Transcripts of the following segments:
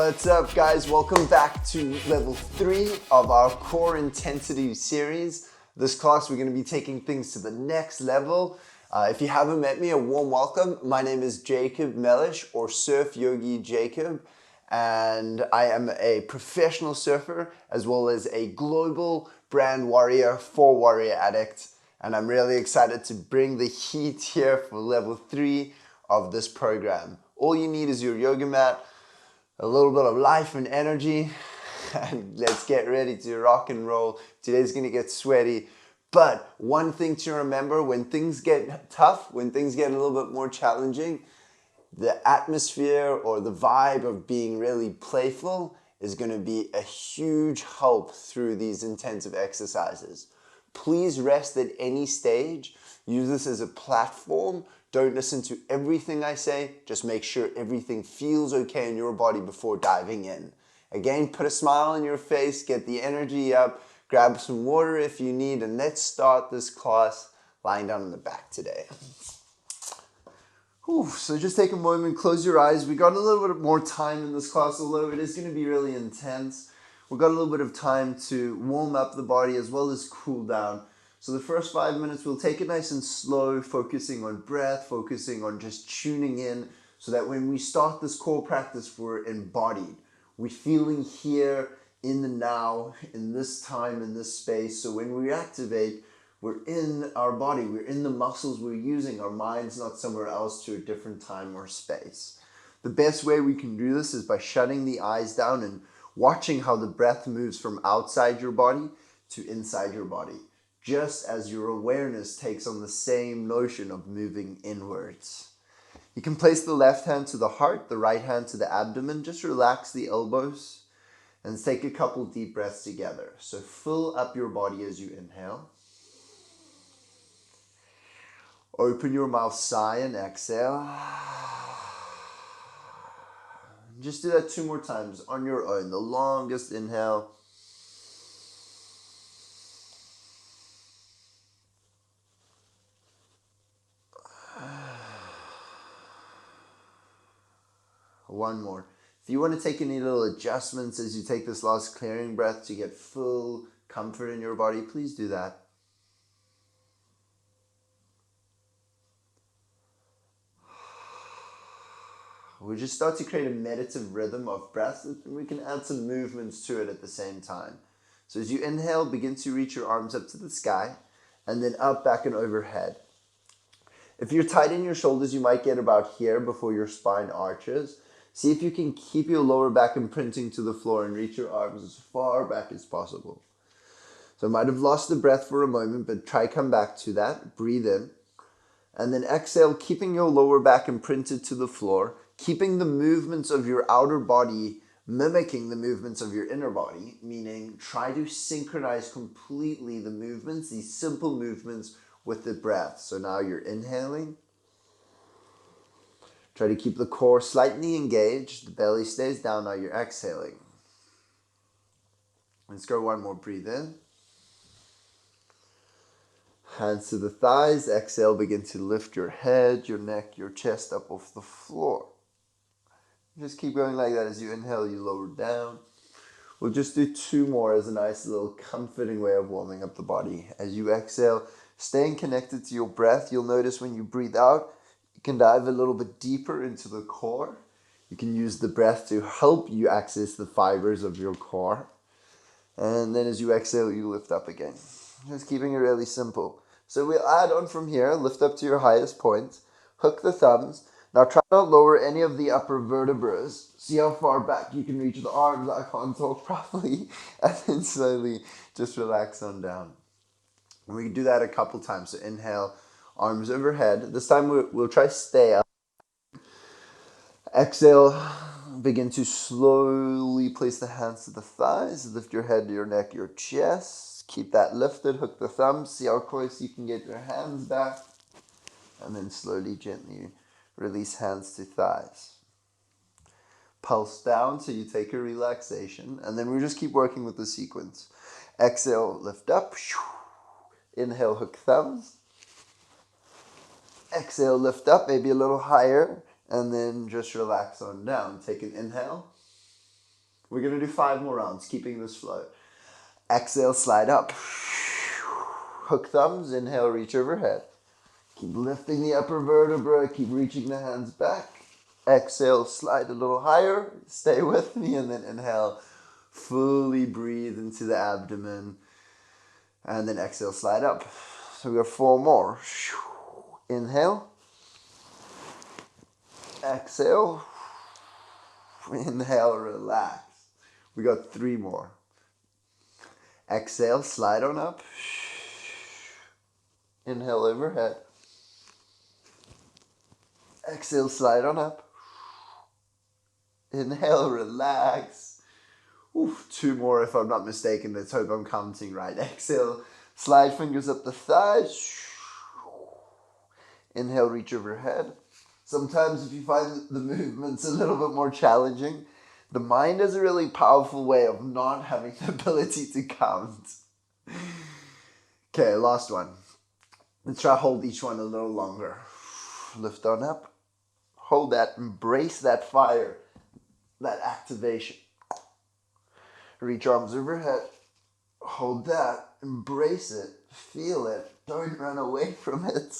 What's up, guys? Welcome back to level 3 of our core intensity series. This class we're going to be taking things to the next level. If you haven't met me, a warm welcome. My name is Jacob Melish, or Surf Yogi Jacob, and I am a professional surfer as well as a global brand warrior for Warrior Addict, and I'm really excited to bring the heat here for level 3 of this program. All you need is your yoga mat, a little bit of life and energy, and let's get ready to rock and roll. Today's gonna get sweaty, but one thing to remember: when things get tough, when things get a little bit more challenging, the atmosphere or the vibe of being really playful is gonna be a huge help through these intensive exercises. Please rest at any stage. Use this as a platform. Don't listen to everything I say. Just make sure everything feels okay in your body before diving in. Again, put a smile on your face, get the energy up, grab some water if you need, and let's start this class lying down on the back today. So just take a moment, close your eyes. We got a little bit more time in this class, although it is going to be really intense. We've got a little bit of time to warm up the body as well as cool down. So the first 5 minutes, we'll take it nice and slow, focusing on breath, focusing on just tuning in, so that when we start this core practice, we're embodied. We're feeling here in the now, in this time, in this space. So when we activate, we're in our body, we're in the muscles we're using. Our mind's not somewhere else to a different time or space. The best way we can do this is by shutting the eyes down and watching how the breath moves from outside your body to inside your body, just as your awareness takes on the same notion of moving inwards. You can place the left hand to the heart, the right hand to the abdomen. Just relax the elbows and take a couple deep breaths together. So fill up your body as you inhale. Open your mouth, sigh, and exhale. Just do that 2 more times on your own. The longest inhale. One more. If you want to take any little adjustments as you take this last clearing breath to get full comfort in your body, please do that. We just start to create a meditative rhythm of breath, and we can add some movements to it at the same time. So as you inhale, begin to reach your arms up to the sky, and then up, back, and overhead. If you're tight in your shoulders, you might get about here before your spine arches. See if you can keep your lower back imprinting to the floor and reach your arms as far back as possible. So I might have lost the breath for a moment, but try come back to that. Breathe in. And then exhale, keeping your lower back imprinted to the floor, keeping the movements of your outer body mimicking the movements of your inner body, meaning try to synchronize completely the movements, these simple movements, with the breath. So now you're inhaling. Try to keep the core slightly engaged. The belly stays down. Now you're exhaling. Let's go one more. Breathe in. Hands to the thighs. Exhale. Begin to lift your head, your neck, your chest up off the floor. Just keep going like that. As you inhale, you lower down. We'll just do 2 more as a nice little comforting way of warming up the body. As you exhale, staying connected to your breath, you'll notice when you breathe out, you can dive a little bit deeper into the core. You can use the breath to help you access the fibers of your core. And then as you exhale, you lift up again. Just keeping it really simple. So we'll add on from here, lift up to your highest point, hook the thumbs. Now try not to lower any of the upper vertebrae. See how far back you can reach the arms. I can't talk properly. And then slowly just relax on down. And we can do that a couple times. So inhale, arms overhead. This time we'll try stay up. Exhale, begin to slowly place the hands to the thighs. Lift your head, your neck, your chest. Keep that lifted. Hook the thumbs. See how close you can get your hands back. And then slowly, gently release hands to thighs. Pulse down so you take a relaxation. And then we just keep working with the sequence. Exhale, lift up. Inhale, hook thumbs. Exhale, lift up, maybe a little higher. And then just relax on down. Take an inhale. We're going to do 5 more rounds, keeping this flow. Exhale, slide up. Hook thumbs, inhale, reach overhead. Keep lifting the upper vertebra, keep reaching the hands back. Exhale, slide a little higher, stay with me, and then inhale, fully breathe into the abdomen. And then exhale, slide up. So we got 4 more. Inhale. Exhale. Inhale, relax. We got 3 more. Exhale, slide on up. Inhale, overhead. Exhale, slide on up. Inhale, relax. 2 more if I'm not mistaken. Let's hope I'm counting right. Exhale, slide fingers up the thighs. Inhale, reach overhead. Sometimes if you find the movements a little bit more challenging, the mind has a really powerful way of not having the ability to count. Okay, last one. Let's try hold each one a little longer. Lift on up. Hold that. Embrace that fire. That activation. Reach arms overhead. Hold that. Embrace it. Feel it. Don't run away from it.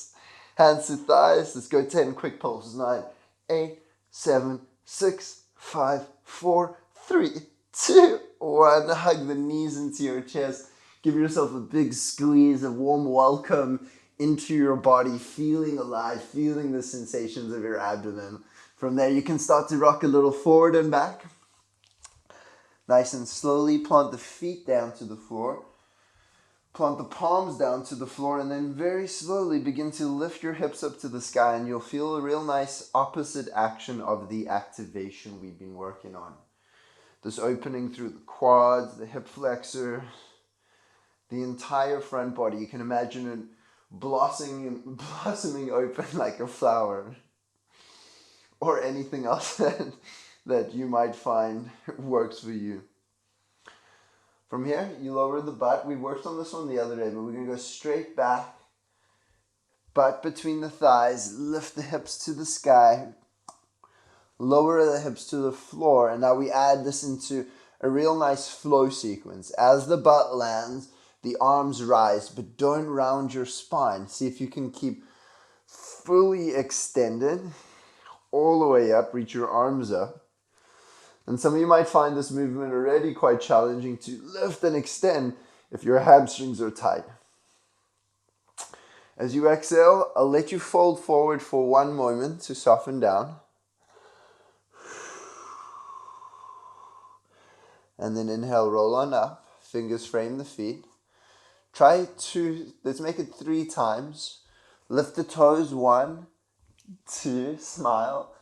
Hands to thighs. Let's go 10 quick pulses. 9, 8, 7, 6, 5, 4, 3, 2, 1. Hug the knees into your chest. Give yourself a big squeeze, a warm welcome into your body, feeling alive, feeling the sensations of your abdomen. From there, you can start to rock a little forward and back. Nice and slowly plant the feet down to the floor. Plant the palms down to the floor, and then very slowly begin to lift your hips up to the sky, and you'll feel a real nice opposite action of the activation we've been working on. This opening through the quads, the hip flexor, the entire front body. You can imagine it blossoming open like a flower, or anything else that you might find works for you. From here, you lower the butt. We worked on this one the other day, but we're going to go straight back. Butt between the thighs. Lift the hips to the sky. Lower the hips to the floor. And now we add this into a real nice flow sequence. As the butt lands, the arms rise, but don't round your spine. See if you can keep fully extended all the way up. Reach your arms up. And some of you might find this movement already quite challenging to lift and extend if your hamstrings are tight. As you exhale, I'll let you fold forward for 1 moment to soften down. And then inhale, roll on up. Fingers frame the feet. Let's make it 3 times. Lift the toes, 1, 2, smile,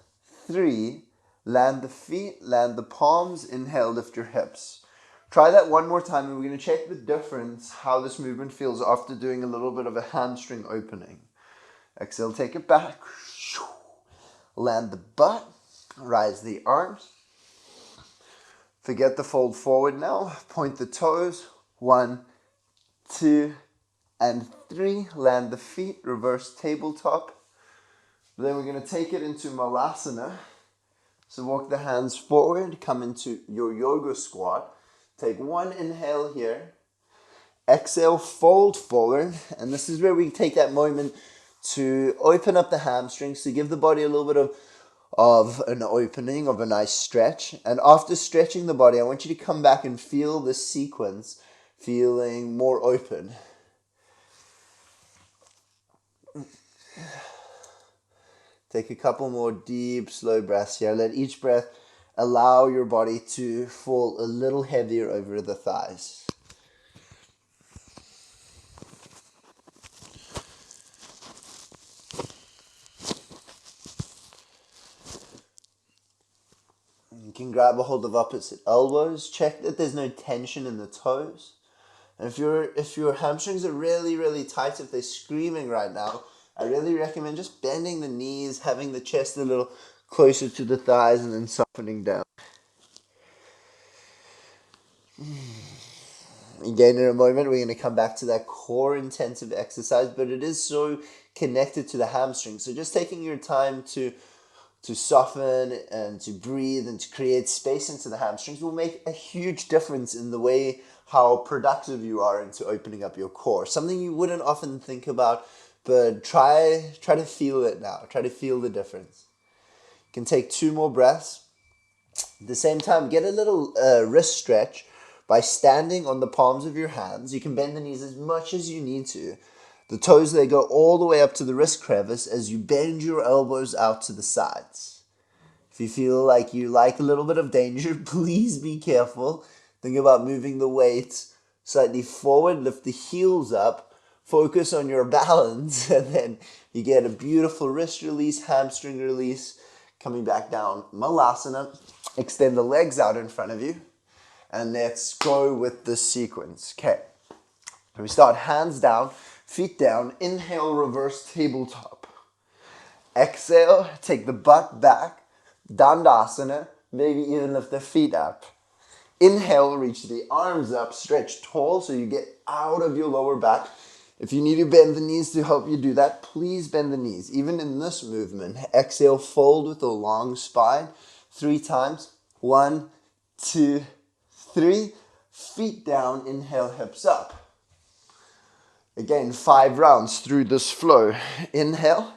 3. Land the feet, land the palms, inhale, lift your hips. Try that 1 more time, and we're going to check the difference, how this movement feels after doing a little bit of a hamstring opening. Exhale, take it back. Land the butt, rise the arms. Forget the fold forward now. Point the toes, 1, 2, and 3. Land the feet, reverse tabletop. Then we're going to take it into Malasana. So walk the hands forward, come into your yoga squat. Take 1 inhale here. Exhale, fold forward. And this is where we take that moment to open up the hamstrings, to give the body a little bit of an opening, of a nice stretch. And after stretching the body, I want you to come back and feel this sequence, feeling more open. Take a couple more deep, slow breaths here. Let each breath allow your body to fall a little heavier over the thighs. You can grab a hold of opposite elbows. Check that there's no tension in the toes. And if your hamstrings are really, really tight, if they're screaming right now, I really recommend just bending the knees, having the chest a little closer to the thighs, and then softening down. Again, in a moment, we're going to come back to that core intensive exercise, but it is so connected to the hamstring. So just taking your time to to soften and to breathe and to create space into the hamstrings will make a huge difference in the way how productive you are into opening up your core. Something you wouldn't often think about, but try to feel it now. Try to feel the difference. You can take 2 more breaths. At the same time, get a little wrist stretch by standing on the palms of your hands. You can bend the knees as much as you need to. The toes, they go all the way up to the wrist crevice as you bend your elbows out to the sides. If you feel like you like a little bit of danger, please be careful. Think about moving the weight slightly forward, lift the heels up, focus on your balance, and then you get a beautiful wrist release, hamstring release, coming back down. Malasana, extend the legs out in front of you, and let's go with this sequence. Okay, we start hands down, feet down, inhale, reverse tabletop. Exhale, take the butt back, Dandasana, maybe even lift the feet up. Inhale, reach the arms up, stretch tall so you get out of your lower back. If you need to bend the knees to help you do that, please bend the knees. Even in this movement, exhale, fold with a long spine 3 times. 1, 2, 3. Feet down, inhale, hips up. Again, 5 rounds through this flow. Inhale,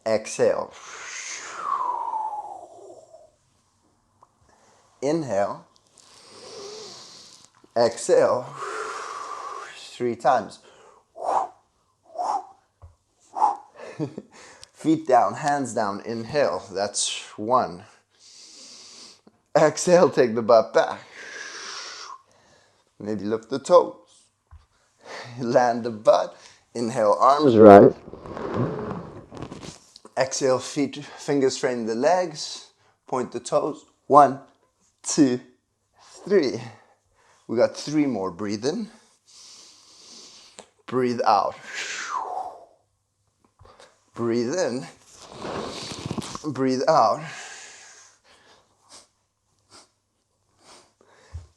exhale. Inhale, exhale. 3 times. Feet down, hands down, inhale. That's 1. Exhale, take the butt back. Maybe lift the toes. Land the butt. Inhale, arms right. Exhale, feet, fingers frame the legs. Point the toes. 1, 2, 3. We got 3 more. Breathe in. Breathe out. Breathe in. Breathe out.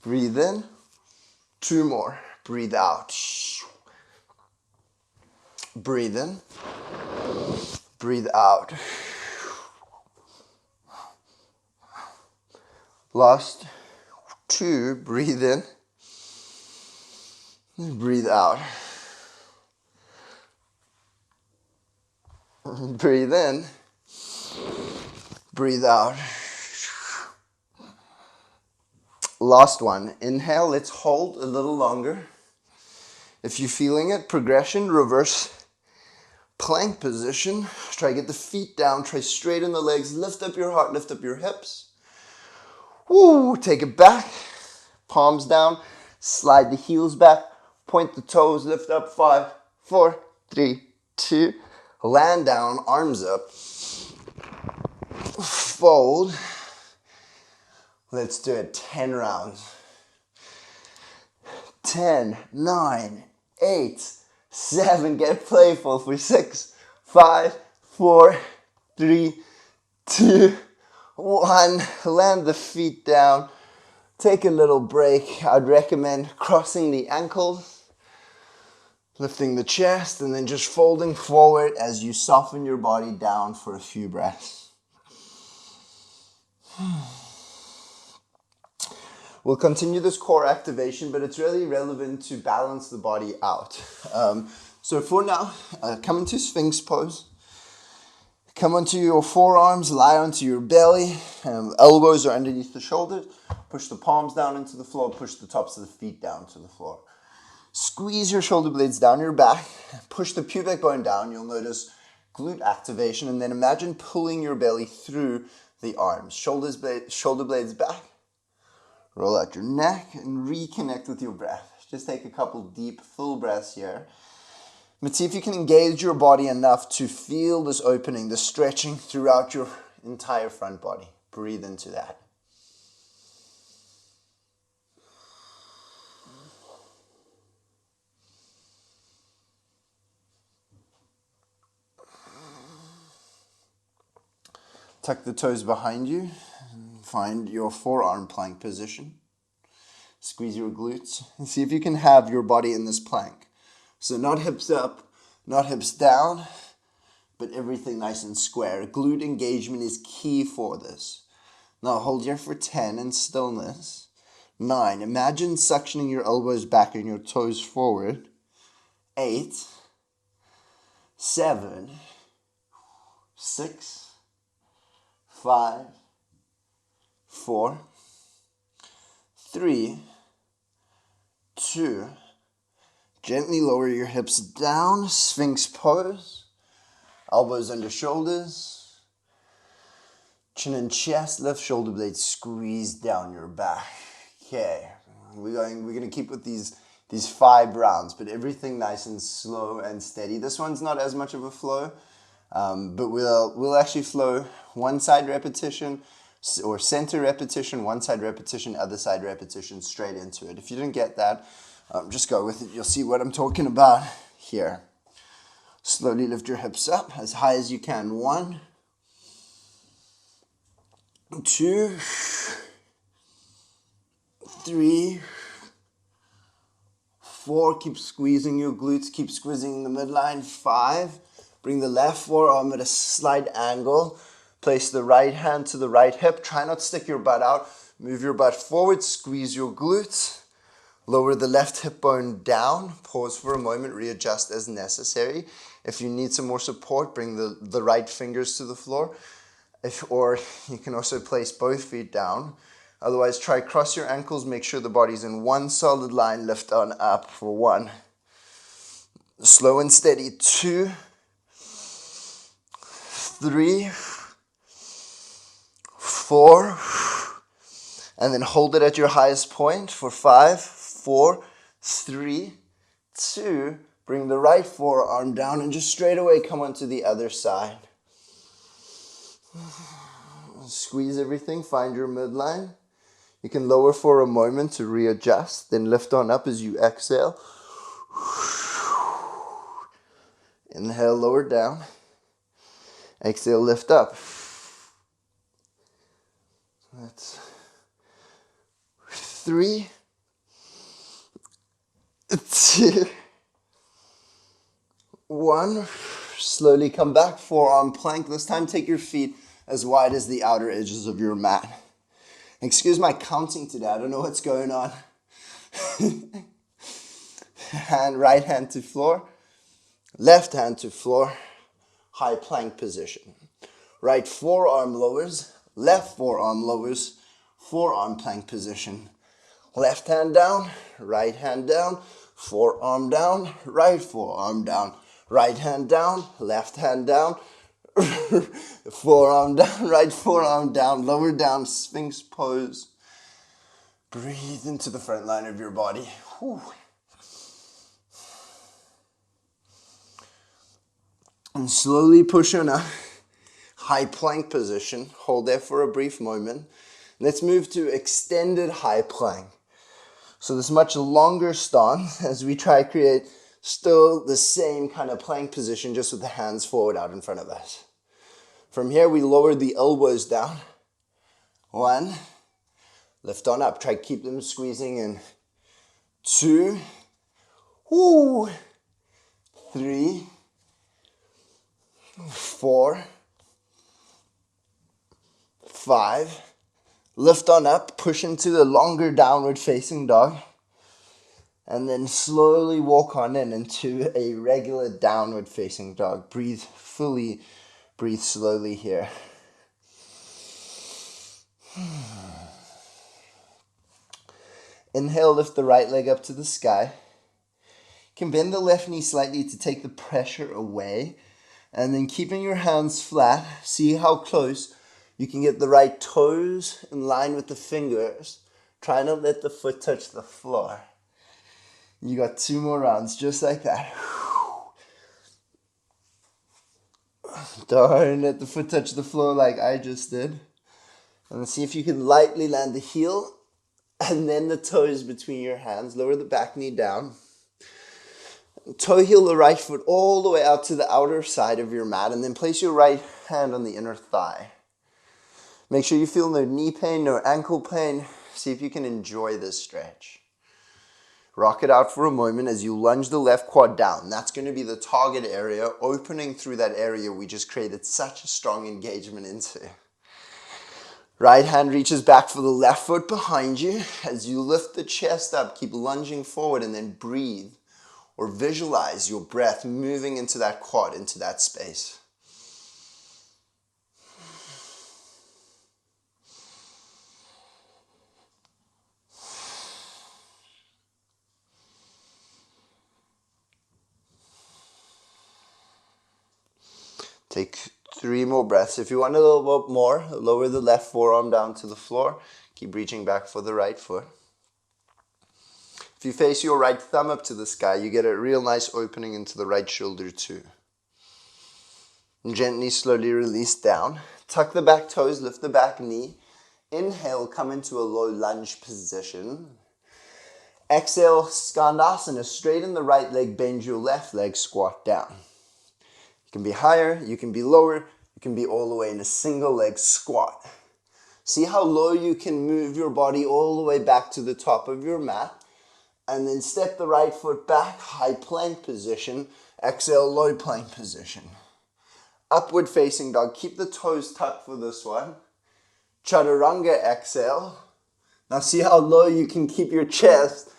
Breathe in. 2 more. Breathe out. Breathe in. Breathe out. Last 2. Breathe in. Breathe out. Breathe in. Breathe out. Last one. Inhale. Let's hold a little longer. If you're feeling it, progression, reverse plank position. Try to get the feet down. Try straighten the legs. Lift up your heart. Lift up your hips. Woo! Take it back. Palms down. Slide the heels back. Point the toes. Lift up. 5, 4, 3, 2. Land down. Arms up. Fold. Let's do it 10 rounds. 10, 9, 8, 7. Get playful for 6, 5, 4, 3, 2, 1. Land the feet down. Take a little break. I'd recommend crossing the ankles, lifting the chest, and then just folding forward as you soften your body down for a few breaths. We'll continue this core activation, but it's really relevant to balance the body out. So for now, come into Sphinx pose. Come onto your forearms, lie onto your belly. Elbows are underneath the shoulders. Push the palms down into the floor. Push the tops of the feet down to the floor. Squeeze your shoulder blades down your back. Push the pubic bone down. You'll notice glute activation. And then imagine pulling your belly through the arms. Shoulder blades back. Roll out your neck and reconnect with your breath. Just take a couple deep, full breaths here. But see if you can engage your body enough to feel this opening, the stretching throughout your entire front body. Breathe into that. Tuck the toes behind you. Find your forearm plank position. Squeeze your glutes and see if you can have your body in this plank. So not hips up, not hips down, but everything nice and square. Glute engagement is key for this. Now hold here for 10 in stillness. 9, imagine suctioning your elbows back and your toes forward. 8, 7, 6, 5, 4, 3, 2, gently lower your hips down, Sphinx pose, elbows under shoulders, chin and chest, left shoulder blades squeeze down your back. Okay, we're going to keep with these 5 rounds, but everything nice and slow and steady. This one's not as much of a flow, but we'll actually flow one side repetition or center repetition, one side repetition, other side repetition, straight into it. If you didn't get that, just go with it. You'll see what I'm talking about here. Slowly lift your hips up as high as you can. 1, 2, 3, 4, keep squeezing your glutes, keep squeezing the midline. 5, bring the left forearm at a slight angle. Place the right hand to the right hip. Try not to stick your butt out. Move your butt forward, squeeze your glutes. Lower the left hip bone down. Pause for a moment, readjust as necessary. If you need some more support, bring the right fingers to the floor. Or you can also place both feet down. Otherwise, try cross your ankles, make sure the body's in one solid line, lift on up for 1. Slow and steady, 2, 3, 4, and then hold it at your highest point for 5, 4, 3, 2, bring the right forearm down and just straight away come onto the other side. Squeeze everything, find your midline. You can lower for a moment to readjust, then lift on up as you exhale. Inhale, lower down. Exhale, lift up. That's 3, 2, 1. Slowly come back, forearm plank. This time take your feet as wide as the outer edges of your mat. Excuse my counting today, I don't know what's going on. Right hand to floor, left hand to floor, high plank position. Right forearm lowers, left forearm lowers, forearm plank position. Left hand down, right hand down, forearm down, right forearm down, right hand down, left hand down, forearm down, right forearm down, lower down, Sphinx pose. Breathe into the front line of your body. Whew. And slowly push on up. High plank position. Hold there for a brief moment. Let's move to extended high plank. So this much longer stance as we try to create still the same kind of plank position, just with the hands forward out in front of us. From here, we lower the elbows down. 1, lift on up. Try to keep them squeezing in. 2, 3, 4, 5. Lift on up, push into the longer downward facing dog. And then slowly walk on in into a regular downward facing dog. Breathe fully, breathe slowly here. Inhale, lift the right leg up to the sky. You can bend the left knee slightly to take the pressure away. And then keeping your hands flat, see how close you can get the right toes in line with the fingers. Try not to let the foot touch the floor. You got 2 more rounds, just like that. Don't let the foot touch the floor like I just did. And see if you can lightly land the heel and then the toes between your hands. Lower the back knee down. Toe heel the right foot all the way out to the outer side of your mat, and then place your right hand on the inner thigh. Make sure you feel no knee pain, no ankle pain. See if you can enjoy this stretch. Rock it out for a moment as you lunge the left quad down. That's going to be the target area, opening through that area we just created such a strong engagement into. Right hand reaches back for the left foot behind you. As you lift the chest up, keep lunging forward and then breathe or visualize your breath moving into that quad, into that space. Take 3 more breaths. If you want a little bit more, lower the left forearm down to the floor. Keep reaching back for the right foot. If you face your right thumb up to the sky, you get a real nice opening into the right shoulder too. And gently, slowly release down. Tuck the back toes, lift the back knee. Inhale, come into a low lunge position. Exhale, Skandasana, straighten the right leg, bend your left leg, squat down. You can be higher, you can be lower, you can be all the way in a single leg squat. See how low you can move your body all the way back to the top of your mat. And then step the right foot back, high plank position. Exhale, low plank position. Upward facing dog. Keep the toes tucked for this one. Chaturanga, exhale. Now see how low you can keep your chest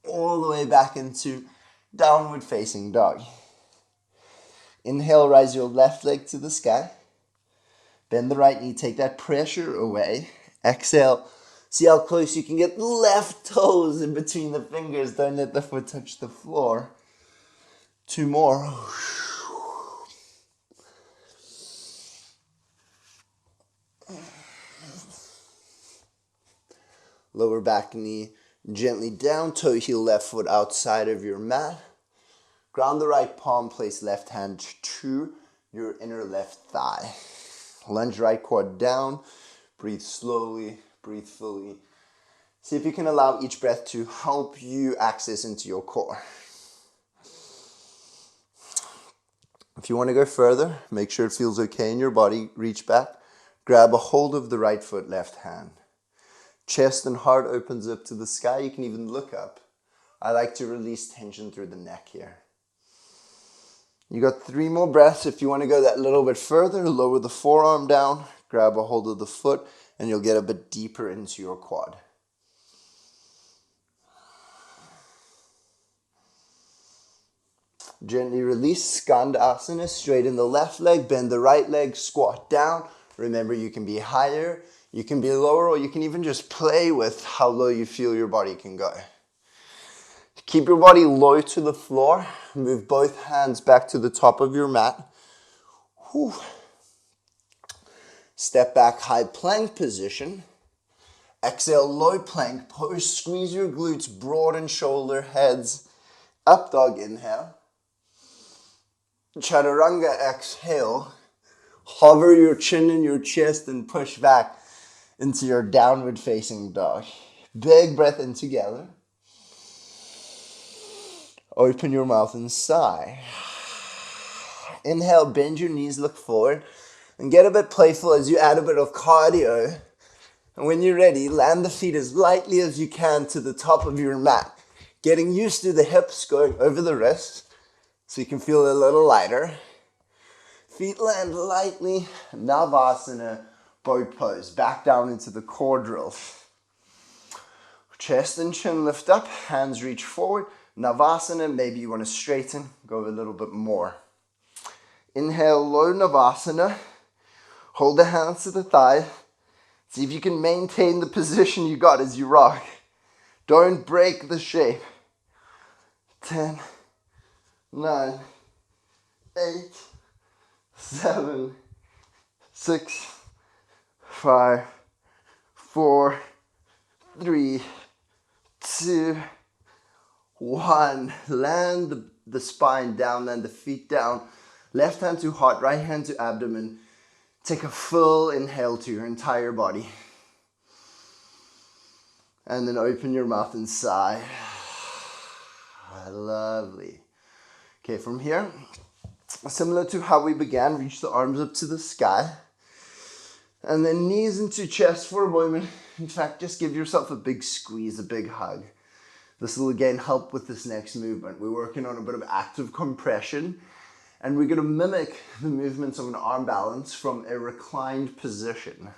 all the way back into downward facing dog. Inhale, rise your left leg to the sky. Bend the right knee, take that pressure away. Exhale, see how close you can get the left toes in between the fingers. Don't let the foot touch the floor. 2 more. Lower back knee gently down, toe heel left foot outside of your mat. Ground the right palm, place left hand to your inner left thigh. Lunge right quad down, breathe slowly, breathe fully. See if you can allow each breath to help you access into your core. If you want to go further, make sure it feels okay in your body. Reach back, grab a hold of the right foot, left hand. Chest and heart opens up to the sky. You can even look up. I like to release tension through the neck here. You got 3 more breaths. If you want to go that little bit further, lower the forearm down, grab a hold of the foot, and you'll get a bit deeper into your quad. Gently release, Skandasana, straighten the left leg, bend the right leg, squat down. Remember, you can be higher, you can be lower, or you can even just play with how low you feel your body can go. Keep your body low to the floor. Move both hands back to the top of your mat. Whew. Step back, high plank position. Exhale, low plank pose. Squeeze your glutes, broaden shoulder, heads. Up dog, inhale. Chaturanga, exhale. Hover your chin in your chest and push back into your downward facing dog. Big breath in together. Open your mouth and sigh. Inhale, bend your knees, look forward, and get a bit playful as you add a bit of cardio. And when you're ready, land the feet as lightly as you can to the top of your mat. Getting used to the hips going over the wrists so you can feel a little lighter. Feet land lightly, Navasana, boat pose, back down into the core drill. Chest and chin lift up, hands reach forward. Navasana, maybe you want to straighten, go a little bit more. Inhale, low Navasana. Hold the hands to the thigh. See if you can maintain the position you got as you rock. Don't break the shape. 10, 9, 8, 7, 6, 5, 4, 3, 2, 1. Land the spine down, land the feet down. Left hand to heart, right hand to abdomen. Take a full inhale to your entire body. And then open your mouth and sigh. Lovely. Okay, from here, similar to how we began, reach the arms up to the sky. And then knees into chest for a moment. In fact, just give yourself a big squeeze, a big hug. This will again help with this next movement. We're working on a bit of active compression, and we're going to mimic the movements of an arm balance from a reclined position.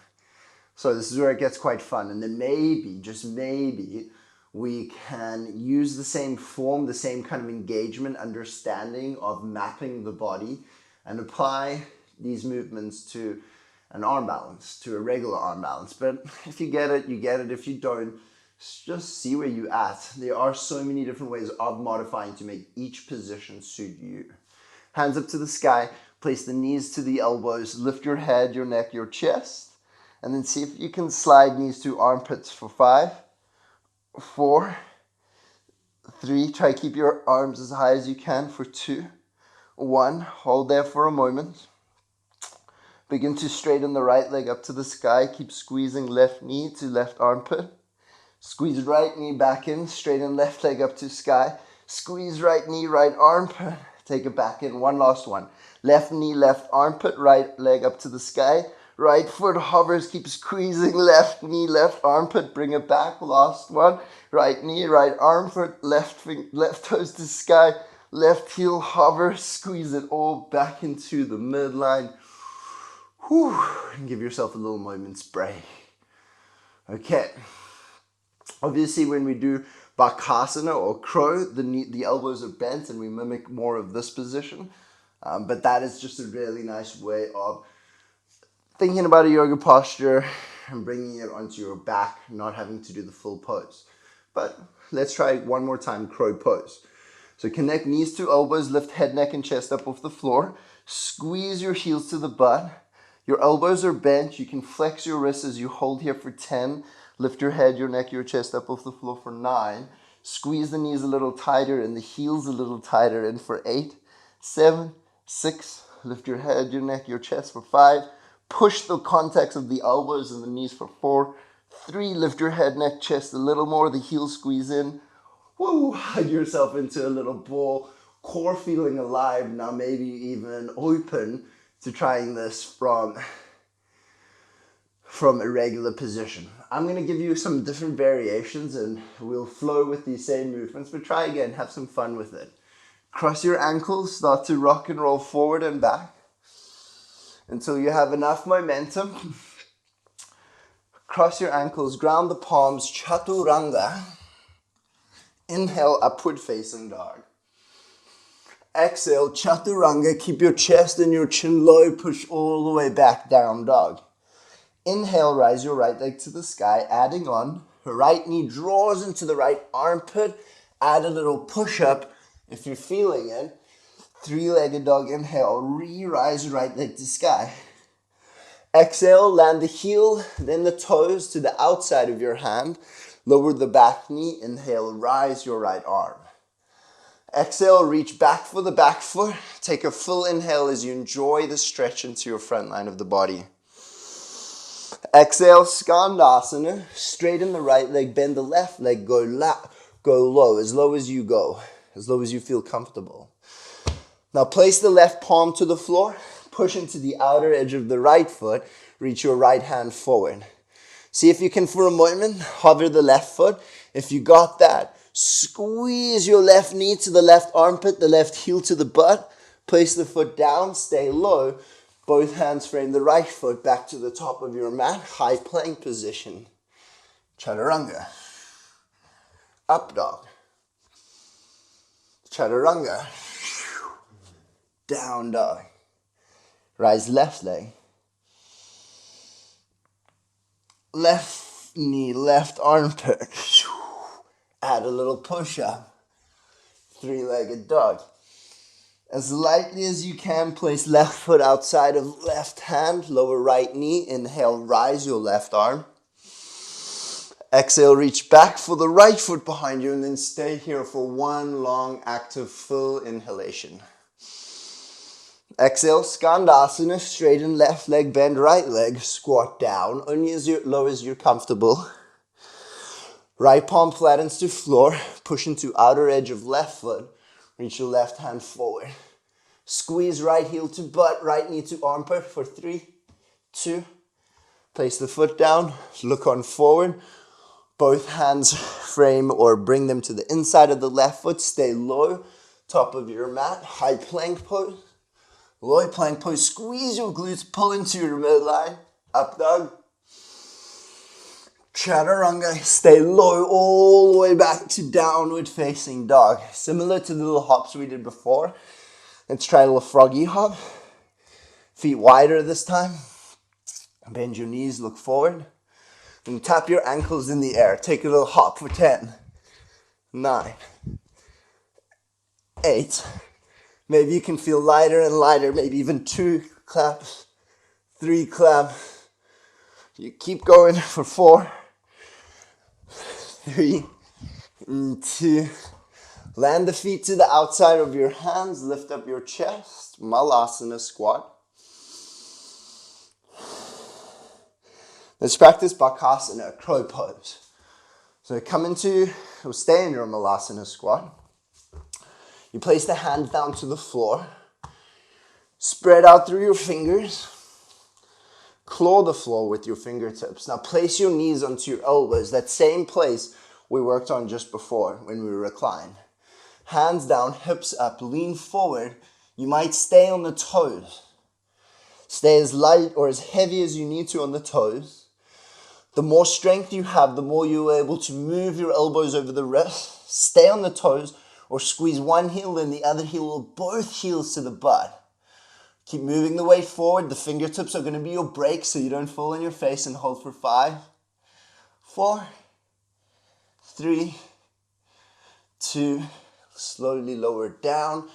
So this is where it gets quite fun. And then maybe, just maybe, we can use the same form, the same kind of engagement, understanding of mapping the body, and apply these movements to an arm balance, to a regular arm balance. But if you get it, you get it. If you don't, just see where you're at. There are so many different ways of modifying to make each position suit you. Hands up to the sky, place the knees to the elbows, lift your head, your neck, your chest, and then see if you can slide knees to armpits for 5, 4, 3, try keep your arms as high as you can for 2, 1, hold there for a moment. Begin to straighten the right leg up to the sky, keep squeezing left knee to left armpit. Squeeze right knee back in, straighten left leg up to sky. Squeeze right knee, right armpit. Take it back in, one last one. Left knee, left armpit, right leg up to the sky. Right foot hovers, keep squeezing left knee, left armpit, bring it back, last one. Right knee, right armpit, left toes to sky. Left heel hover, squeeze it all back into the midline. Whew, and give yourself a little moment's break. Okay. Obviously, when we do Bakasana or crow, the elbows are bent and we mimic more of this position. But that is just a really nice way of thinking about a yoga posture and bringing it onto your back, not having to do the full pose. But let's try one more time, crow pose. So connect knees to elbows, lift head, neck, and chest up off the floor. Squeeze your heels to the butt. Your elbows are bent. You can flex your wrists as you hold here for 10. Lift your head, your neck, your chest up off the floor for 9. Squeeze the knees a little tighter and the heels a little tighter in for 8, 7, 6. Lift your head, your neck, your chest for 5. Push the contacts of the elbows and the knees for 4, 3. Lift your head, neck, chest a little more. The heels squeeze in. Woo! Hug yourself into a little ball. Core feeling alive. Now maybe even open to trying this from a regular position. I'm going to give you some different variations and we'll flow with these same movements, but try again, have some fun with it. Cross your ankles, start to rock and roll forward and back until you have enough momentum. Cross your ankles, ground the palms, chaturanga. Inhale, upward facing dog. Exhale, chaturanga, keep your chest and your chin low, push all the way back, down dog. Inhale, rise your right leg to the sky, adding on. Right knee draws into the right armpit. Add a little push-up if you're feeling it. 3-legged dog, inhale, re-rise your right leg to sky. Exhale, land the heel, then the toes to the outside of your hand. Lower the back knee, inhale, rise your right arm. Exhale, reach back for the back foot. Take a full inhale as you enjoy the stretch into your front line of the body. Exhale, Skandasana. Straighten the right leg, bend the left leg, go low as you go, as low as you feel comfortable. Now place the left palm to the floor, push into the outer edge of the right foot, reach your right hand forward. See if you can, for a moment, hover the left foot. If you got that, squeeze your left knee to the left armpit, the left heel to the butt. Place the foot down, stay low. Both hands frame the right foot back to the top of your mat, high plank position. Chaturanga. Up dog. Chaturanga. Down dog. Rise left leg. Left knee, left armpit. Add a little push-up. 3-legged dog. As lightly as you can, place left foot outside of left hand, lower right knee. Inhale, rise your left arm. Exhale, reach back for the right foot behind you and then stay here for one long, active, full inhalation. Exhale, Skandasana, straighten left leg, bend right leg, squat down, only as low as you're comfortable. Right palm flattens to floor, push into outer edge of left foot, reach your left hand forward. Squeeze right heel to butt, right knee to armpit for 3, 2. Place the foot down, look on forward. Both hands frame or bring them to the inside of the left foot. Stay low, top of your mat. High plank pose. Low plank pose. Squeeze your glutes, pull into your midline. Up dog. Chaturanga. Stay low all the way back to downward facing dog. Similar to the little hops we did before. Let's try a little froggy hop. Feet wider this time. Bend your knees, look forward. And tap your ankles in the air. Take a little hop for 10, 9, 8. Maybe you can feel lighter and lighter. Maybe even 2 claps, 3 claps. You keep going for 4, 3, 2. Land the feet to the outside of your hands. Lift up your chest. Malasana squat. Let's practice Bakasana, crow pose. So come into, or stay in your Malasana squat. You place the hands down to the floor. Spread out through your fingers. Claw the floor with your fingertips. Now place your knees onto your elbows, that same place we worked on just before when we reclined. Hands down, hips up, lean forward. You might stay on the toes. Stay as light or as heavy as you need to on the toes. The more strength you have, the more you're able to move your elbows over the wrist. Stay on the toes or squeeze one heel and the other heel or both heels to the butt. Keep moving the weight forward. The fingertips are going to be your brakes so you don't fall on your face, and hold for 5, 4, 3, 2. Slowly lower down.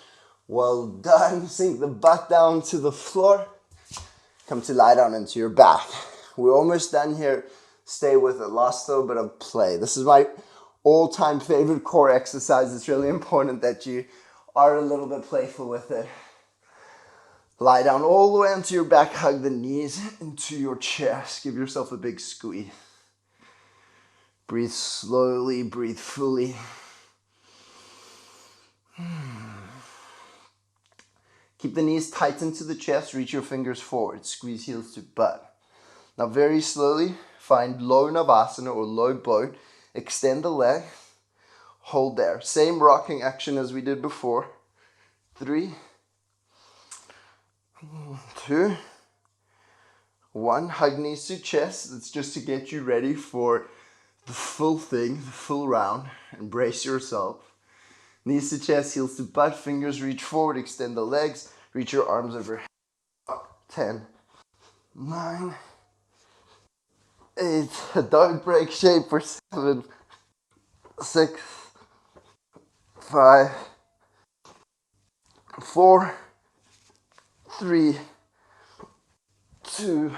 Well done. Sink the butt down to the floor. Come to lie down into your back. We're almost done here. Stay with it. Last little bit of play. This is my all-time favorite core exercise. It's really important that you are a little bit playful with it. Lie down all the way onto your back. Hug the knees into your chest. Give yourself a big squeeze. Breathe slowly. Breathe fully. Keep the knees tight into the chest. Reach your fingers forward. Squeeze heels to butt. Now very slowly, find low Navasana or low boat. Extend the leg. Hold there. Same rocking action as we did before. 3, 2, 1. Hug knees to chest. It's just to get you ready for the full thing, the full round. Embrace yourself. Knees to chest, heels to butt. Fingers reach forward. Extend the legs. Reach your arms overhead. 10, 9, 8, don't break shape for 7, 6, 5, 4, 3, 2,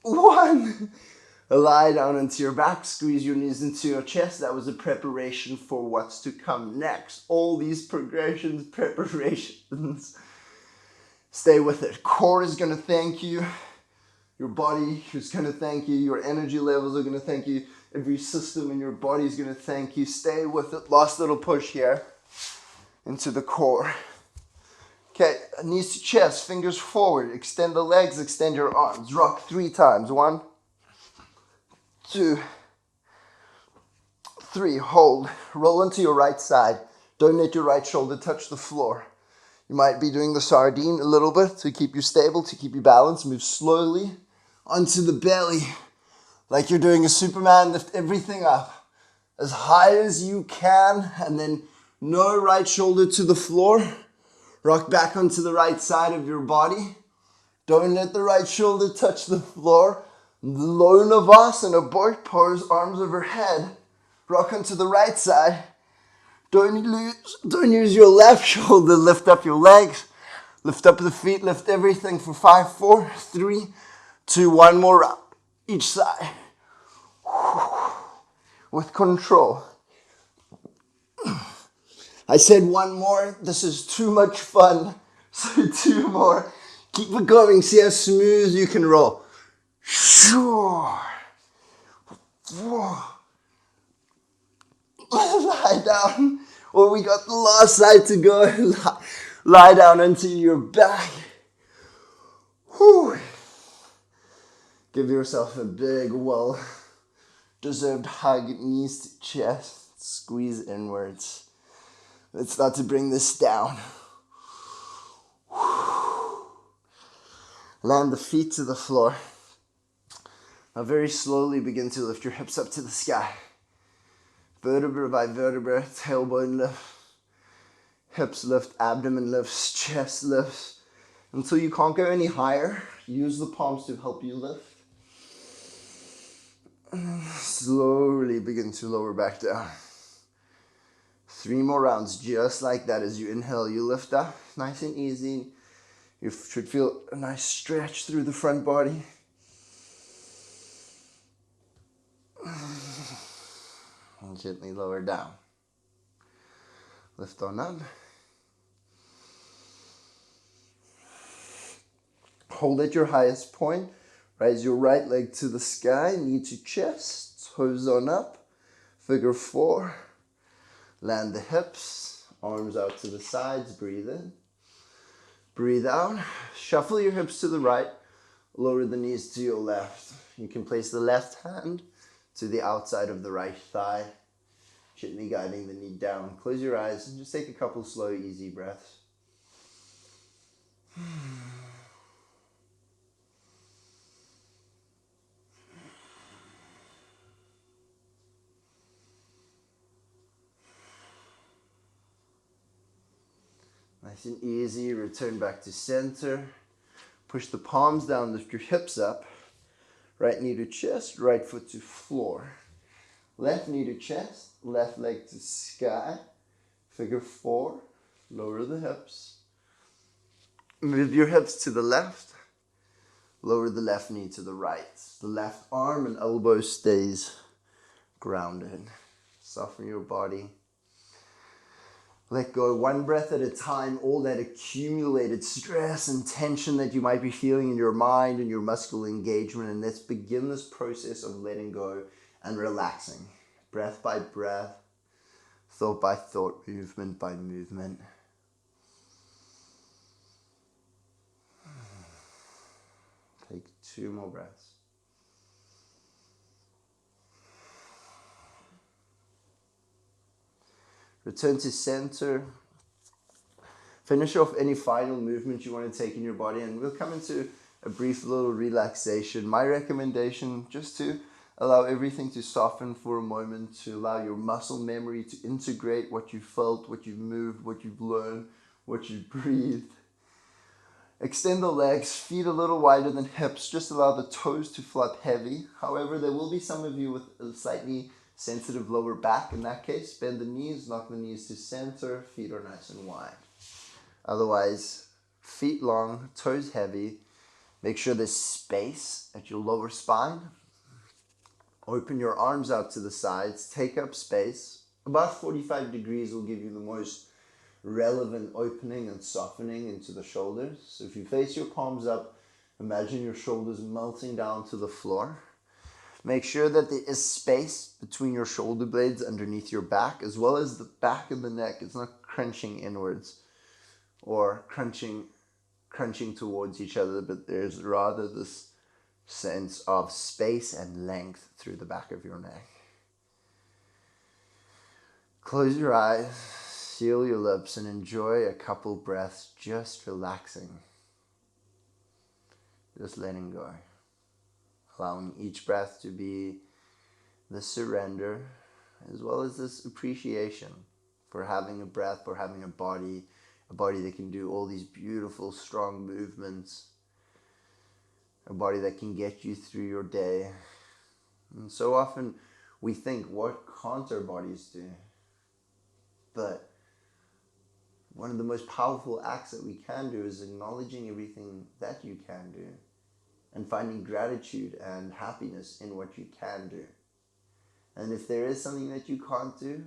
1. Lie down into your back, squeeze your knees into your chest. That was a preparation for what's to come next. All these progressions, preparations. Stay with it. Core is going to thank you. Your body is going to thank you. Your energy levels are going to thank you. Every system in your body is going to thank you. Stay with it. Last little push here into the core. Okay, knees to chest, fingers forward. Extend the legs, extend your arms. Rock 3 times. 1, 2, 3. Hold. Roll onto your right side. Don't let your right shoulder touch the floor. You might be doing the sardine a little bit to keep you stable, to keep you balanced. Move slowly onto the belly like you're doing a Superman. Lift everything up as high as you can, and then no right shoulder to the floor. Rock back onto the right side of your body. Don't let the right shoulder touch the floor. Low Navasana, boat pose, arms overhead. Rock onto the right side. Don't use your left shoulder. Lift up your legs. Lift up the feet. Lift everything for 5, 4, 3, 2, 1 more round. Each side. With control. I said 1 more. This is too much fun. So 2 more. Keep it going. See how smooth you can roll. Sure. Lie down. Well, we got the last side to go. Lie down onto your back. Whew. Give yourself a big, well-deserved deserved hug, knees to chest, squeeze inwards. Let's start to bring this down. Land the feet to the floor. Now very slowly begin to lift your hips up to the sky. Vertebra by vertebra, tailbone lift. Hips lift, abdomen lifts, chest lifts. Until you can't go any higher, use the palms to help you lift. And slowly begin to lower back down. 3 more rounds, just like that. As you inhale, you lift up, nice and easy. You should feel a nice stretch through the front body. And gently lower down. Lift on up. Hold at your highest point. Raise your right leg to the sky, knee to chest, toes on up. Figure 4. Land the hips, arms out to the sides, breathe in. Breathe out. Shuffle your hips to the right, lower the knees to your left. You can place the left hand to the outside of the right thigh, gently guiding the knee down. Close your eyes and just take a couple slow, easy breaths. Nice and easy, return back to center. Push the palms down, lift your hips up. Right knee to chest, right foot to floor. Left knee to chest, left leg to sky. Figure 4, lower the hips. Move your hips to the left. Lower the left knee to the right. The left arm and elbow stays grounded. Soften your body. Let go 1 breath at a time, all that accumulated stress and tension that you might be feeling in your mind and your muscular engagement. And let's begin this process of letting go and relaxing. Breath by breath, thought by thought, movement by movement. Take 2 more breaths. Return to center. Finish off any final movement you want to take in your body, and we'll come into a brief little relaxation. My recommendation, just to allow everything to soften for a moment, to allow your muscle memory to integrate what you felt, what you've moved, what you've learned, what you've breathed. Extend the legs, feet a little wider than hips. Just allow the toes to flap heavy. However, there will be some of you with a slightly sensitive lower back. In that case, bend the knees, knock the knees to center, feet are nice and wide. Otherwise, feet long, toes heavy. Make sure there's space at your lower spine. Open your arms out to the sides, take up space. About 45 degrees will give you the most relevant opening and softening into the shoulders. So if you face your palms up, imagine your shoulders melting down to the floor. Make sure that there is space between your shoulder blades underneath your back, as well as the back of the neck. It's not crunching inwards or crunching towards each other, but there's rather this sense of space and length through the back of your neck. Close your eyes, seal your lips, and enjoy a couple breaths just relaxing. Just letting go. Allowing each breath to be the surrender, as well as this appreciation for having a breath, for having a body that can do all these beautiful, strong movements, a body that can get you through your day. And so often we think, what can't our bodies do? But one of the most powerful acts that we can do is acknowledging everything that you can do and finding gratitude and happiness in what you can do. And if there is something that you can't do,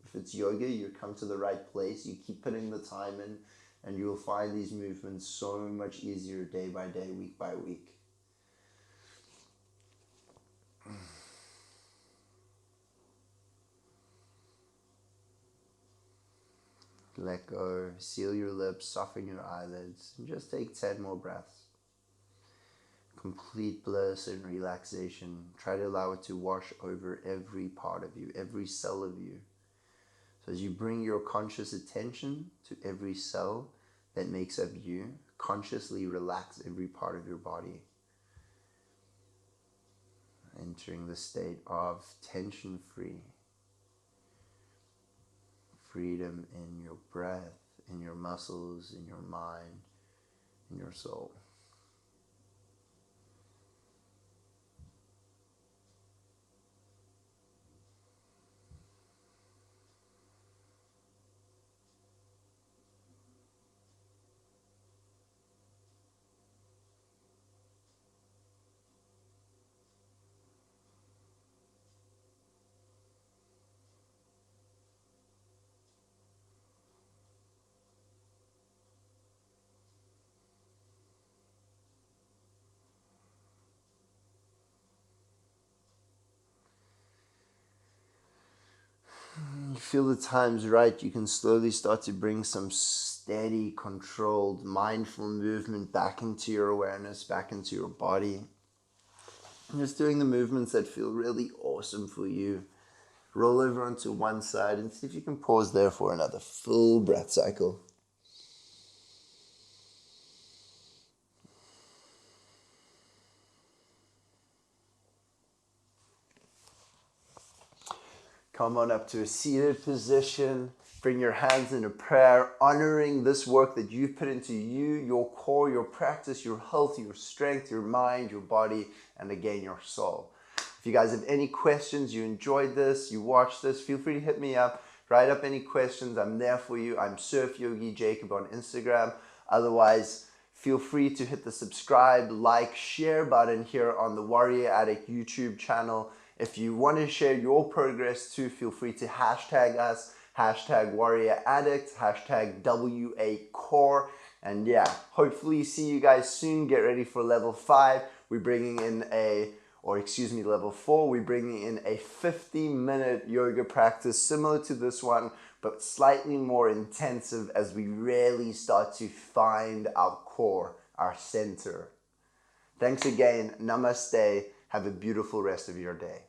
if it's yoga, you come to the right place, you keep putting the time in, and you'll find these movements so much easier day by day, week by week. Let go, seal your lips, soften your eyelids, and just take 10 more breaths. complete bliss and relaxation. Try to allow it to wash over every part of you, every cell of you. So as you bring your conscious attention to every cell that makes up you, consciously relax every part of your body. Entering the state of tension-free. Freedom in your breath, in your muscles, in your mind, in your soul. You feel the time's right, you can slowly start to bring some steady, controlled, mindful movement back into your awareness, back into your body. And just doing the movements that feel really awesome for you. Roll over onto one side and see if you can pause there for another full breath cycle. Come on up to a seated position. Bring your hands into prayer, honoring this work that you've put into you, your core, your practice, your health, your strength, your mind, your body, and again, your soul. If you guys have any questions, you enjoyed this, you watched this, feel free to hit me up. Write up any questions. I'm there for you. I'm Surf Yogi Jacob on Instagram. Otherwise, feel free to hit the subscribe, like, share button here on the Warrior Addict YouTube channel. If you want to share your progress too, feel free to hashtag us, hashtag Warrior Addict, hashtag WA Core. And yeah, hopefully see you guys soon. Get ready for level 5. We're bringing in level 4. We're bringing in a 50-minute yoga practice similar to this one, but slightly more intensive as we really start to find our core, our center. Thanks again. Namaste. Have a beautiful rest of your day.